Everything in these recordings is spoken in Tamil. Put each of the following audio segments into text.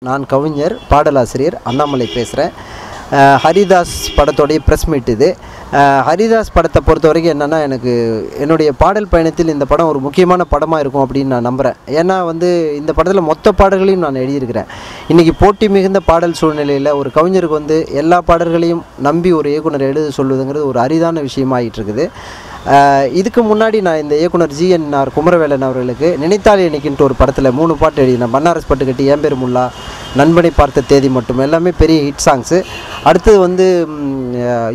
நான் கவிஞர், பாடலாசிரியர் அண்ணாமலை பேசுகிறேன். ஹரிதாஸ் படத்தோடைய ப்ரெஸ் மீட் இது. ஹரிதாஸ் படத்தை பொறுத்த வரைக்கும் என்னென்னா, எனக்கு என்னுடைய பாடல் பயணத்தில் இந்த படம் ஒரு முக்கியமான படமாக இருக்கும் அப்படின்னு நான் நம்புகிறேன். ஏன்னா இந்த படத்தில் மொத்த பாடல்களையும் நான் எழுதியிருக்கிறேன். இன்றைக்கி போட்டி மிகுந்த பாடல் சூழ்நிலையில் ஒரு கவிஞருக்கு எல்லா பாடல்களையும் நம்பி ஒரு இயக்குனர் எழுத சொல்வதுங்கிறது ஒரு அரிதான விஷயமாகிட்டு இருக்குது. இதுக்கு முன்னாடி நான் இந்த இயக்குனர் GNR குமரவேலன் அவர்களுக்கு நினைத்தாலே இன்னைக்குன்ட்டு ஒரு படத்தில் 3 பாட்டு எழுதினேன். பன்னாரஸ் பட்டு கட்டி, ஏம்பேர் முல்லா, நண்பனை பார்த்த தேதி மட்டும், எல்லாமே பெரிய ஹிட் சாங்ஸு. அடுத்தது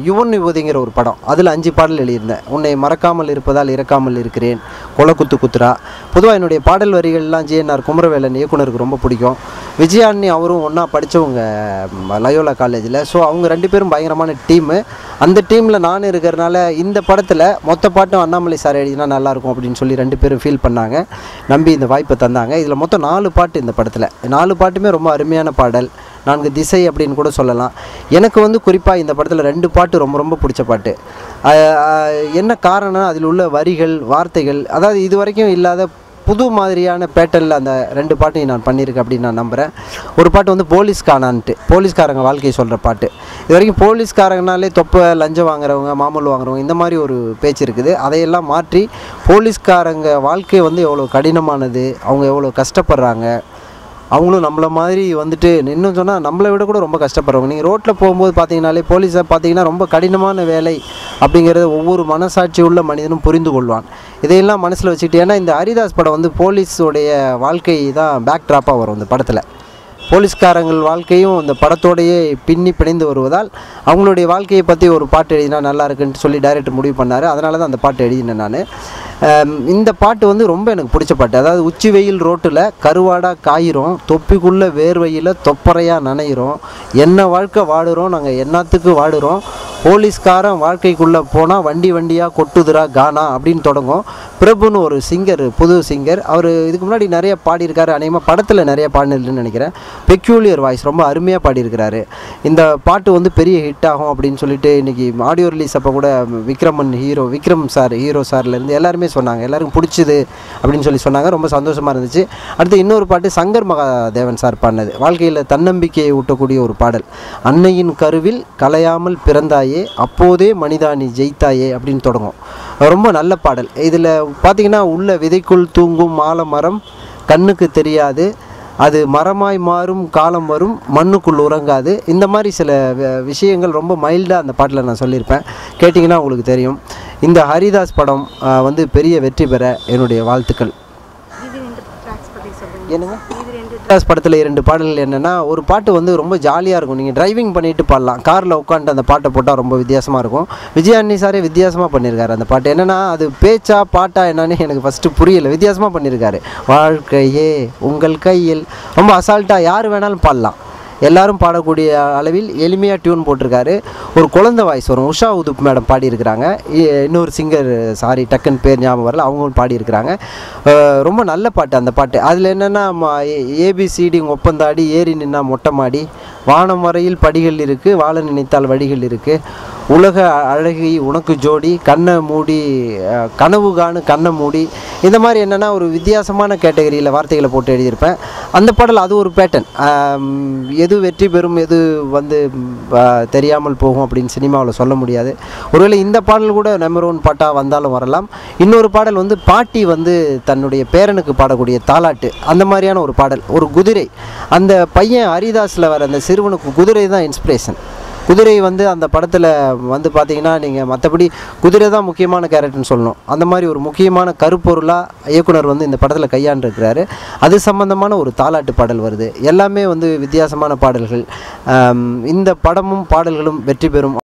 யுவன் யுவதிங்கிற ஒரு படம், அதில் 5 பாடல் எழுதியிருந்தேன். உன்னை மறக்காமல் இருப்பதால் இறக்காமல் இருக்கிறேன், கொலை குத்து குத்துரா. பொதுவாக என்னுடைய பாடல் வரிகள்லாம் GNR குமரவேலன் இயக்குனருக்கு ரொம்ப பிடிக்கும். விஜயாண்ணி அவரும் ஒன்றா படித்தவங்க லயோலா காலேஜில். ஸோ அவங்க 2 பேரும் பயங்கரமான டீமு. அந்த டீமில் நான் இருக்கிறனால இந்த படத்தில் மொத்த பாட்டும் அண்ணாமலை சார் எழுதினா நல்லாயிருக்கும் அப்படின்னு சொல்லி 2 பேரும் ஃபீல் பண்ணாங்க, நம்பி இந்த வாய்ப்பை தந்தாங்க. இதில் மொத்தம் 4 பாட்டு இந்த படத்தில். 4 பாட்டுமே ரொம்ப அருமையான பாடல், 4 திசை அப்படின்னு கூட சொல்லலாம். எனக்கு குறிப்பாக இந்த படத்தில் 2 பாட்டு ரொம்ப ரொம்ப பிடிச்ச பாட்டு. என்ன காரணம், அதில் உள்ள வரிகள், வார்த்தைகள், அதாவது இது வரைக்கும் இல்லாத புது மாதிரியான பேட்டர்னில் அந்த 2 பாட்டையும் நான் பண்ணியிருக்கேன் அப்படின்னு நான் நம்புகிறேன். ஒரு பாட்டு போலீஸ்கானான்ட்டு, போலீஸ்காரங்க வாழ்க்கையை சொல்கிற பாட்டு. இது வரைக்கும் போலீஸ்காரங்கனாலே தொப்பை, லஞ்சம் வாங்குறவங்க, மாமூல் வாங்குறவங்க, இந்த மாதிரி ஒரு பேச்சு இருக்குது. அதையெல்லாம் மாற்றி போலீஸ்காரங்க வாழ்க்கை எவ்வளோ கடினமானது, அவங்க எவ்வளோ கஷ்டப்படுறாங்க, அவங்களும் நம்மளை மாதிரி இன்னும் சொன்னால் நம்மளை விட கூட ரொம்ப கஷ்டப்படுறவங்க. நீங்கள் ரோட்டில் போகும்போது பார்த்தீங்கனாலே போலீஸை பார்த்தீங்கன்னா ரொம்ப கடினமான வேலை அப்படிங்கிறத ஒவ்வொரு மனசாட்சி உள்ள மனிதனும் புரிந்து கொள்வான். இதையெல்லாம் மனசில் வச்சுக்கிட்டு, ஏன்னா இந்த ஹரிதாஸ் படம் போலீஸோடைய வாழ்க்கை தான் பேக் ட்ராப்பாக வரும். இந்த படத்தில் போலீஸ்காரங்கள் வாழ்க்கையும் இந்த படத்தோடையே பின்னி பிணைந்து வருவதால் அவங்களுடைய வாழ்க்கையை பற்றி ஒரு பாட்டு எழுதினா நல்லா இருக்குன்ட்டு சொல்லி டைரக்டர் முடிவு பண்ணார். அதனால தான் அந்த பாட்டு எழுதினேன் நான். இந்த பாட்டு ரொம்ப எனக்கு பிடிச்ச பாட்டு. அதாவது உச்சி வெயில் ரோட்டில் கருவாடாக காயிரும், தொப்பிக்குள்ளே வேர்வையில் தொப்பறையாக நனையிறோம், என்ன வாழ்க்கை வாடுறோம் நாங்கள், என்னத்துக்கு வாடுறோம், போலீஸ்காரன் வாழ்க்கைக்குள்ளே போனால் வண்டி வண்டியாக கொட்டுதுரா கானா அப்படின்னு தொடங்கும். பிரபுன்னு ஒரு சிங்கர், புது சிங்கர், அவர் இதுக்கு முன்னாடி நிறைய பாடியிருக்காரு. அநேகமாக படத்தில் நிறைய பாடினதுன்னு நினைக்கிறேன். பெக்யூலியர் வாய்ஸ், ரொம்ப அருமையாக பாடியிருக்கிறாரு. இந்த பாட்டு பெரிய ஹிட் ஆகும் அப்படின்னு சொல்லிட்டு இன்றைக்கி ஆடியோ ரிலீஸ் அப்போ கூட விக்ரம் சார், ஹீரோ சார்லேருந்து எல்லாருமே சொன்னாங்க, எல்லாருக்கும் பிடிச்சிது அப்படின்னு சொல்லி சொன்னாங்க. ரொம்ப சந்தோஷமாக இருந்துச்சு. அடுத்து இன்னொரு பாட்டு சங்கர் மகாதேவன் சார் பாடினது, வாழ்க்கையில் தன்னம்பிக்கையை ஊட்டக்கூடிய ஒரு பாடல். அன்னையின் கருவில் கலையாமல் பிறந்தாயே, அப்போதே மனிதானி ஜெயித்தாயே அப்படின்னு தொடங்கும். ரொம்ப நல்ல பாடல். இதில் பார்த்திங்கன்னா, உள்ள விதைக்குள் தூங்கும் ஆலமரம் கண்ணுக்கு தெரியாது, அது மரமாய் மாறும் காலம் வரும், மண்ணுக்குள் உறங்காது. இந்த மாதிரி சில விஷயங்கள் ரொம்ப மைல்டாக அந்த பாட்டில் நான் சொல்லியிருப்பேன். கேட்டிங்கன்னா உங்களுக்கு தெரியும். இந்த ஹரிதாஸ் படம் பெரிய வெற்றி பெற என்னுடைய வாழ்த்துக்கள். என்னங்க, ஹரிதாஸ் படத்தில் 2 பாடல்கள் என்னென்னா, ஒரு பாட்டு ரொம்ப ஜாலியாக இருக்கும். நீங்கள் டிரைவிங் பண்ணிட்டு பாடலாம், காரில் உட்காந்துட்டு அந்த பாட்டை போட்டால் ரொம்ப வித்தியாசமாக இருக்கும். விஜயாண்ணி சாரே வித்தியாசமாக பண்ணியிருக்காரு அந்த பாட்டு. என்னென்னா, அது பேச்சா பாட்டா என்னன்னு எனக்கு ஃபஸ்ட்டு புரியலை. வித்தியாசமாக பண்ணியிருக்காரு. வாழ்க்கையே உங்கள் கையில், ரொம்ப அசால்ட்டாக யார் வேணாலும் பாடலாம், எல்லாரும் பாடக்கூடிய அளவில் எளிமையாக டியூன் போட்டிருக்காரு. ஒரு குழந்தை வாய்ஸ் வரும், உஷா உதுப் மேடம் பாடியிருக்கிறாங்க. இன்னொரு சிங்கர், சாரி டக்குன்னு பேர் ஞாபகம் வரல, அவங்களும் பாடியிருக்கிறாங்க. ரொம்ப நல்ல பாட்டு அந்த பாட்டு. அதில் என்னென்னா, ABCD ஒப்பந்தாடி, ஏறி நின்னா மொட்டை மாடி, வானம் வரையில் படிகள் இருக்குது, வாழ நினைத்தால் வழிகள் இருக்குது, உலக அழகி உனக்கு ஜோடி, கண்ணை மூடி கனவு காணு கண்ணை மூடி. இந்த மாதிரி என்னென்னா, ஒரு வித்தியாசமான கேட்டகரியில் வார்த்தைகளை போட்டு எழுதியிருப்பேன். அந்த பாடல் அது ஒரு பேட்டர்ன். எது வெற்றி பெறும், எது தெரியாமல் போகும் அப்படின்னு சினிமாவில் சொல்ல முடியாது. ஒருவேளை இந்த பாடல் கூட நம்பர் 1 பாட்டாக வந்தாலும் வரலாம். இன்னொரு பாடல் பாட்டி தன்னுடைய பேரனுக்கு பாடக்கூடிய தாலாட்டு, அந்த மாதிரியான ஒரு பாடல். ஒரு குதிரை, அந்த பையன் ஹரிதாஸில் வர அந்த சிறுவனுக்கு குதிரை தான் இன்ஸ்பிரேஷன். குதிரை அந்த படத்தில் பார்த்தீங்கன்னா, நீங்கள் மற்றபடி குதிரை தான் முக்கியமான கேரக்டர்னு சொல்லணும். அந்த மாதிரி ஒரு முக்கியமான கருப்பொருளாக இயக்குனர் இந்த படத்தில் கையாண்டிருக்கிறாரு. அது சம்பந்தமான ஒரு தாலாட்டு பாடல் வருது. எல்லாமே வித்தியாசமான பாடல்கள். இந்த படமும் பாடல்களும் வெற்றி பெறும்.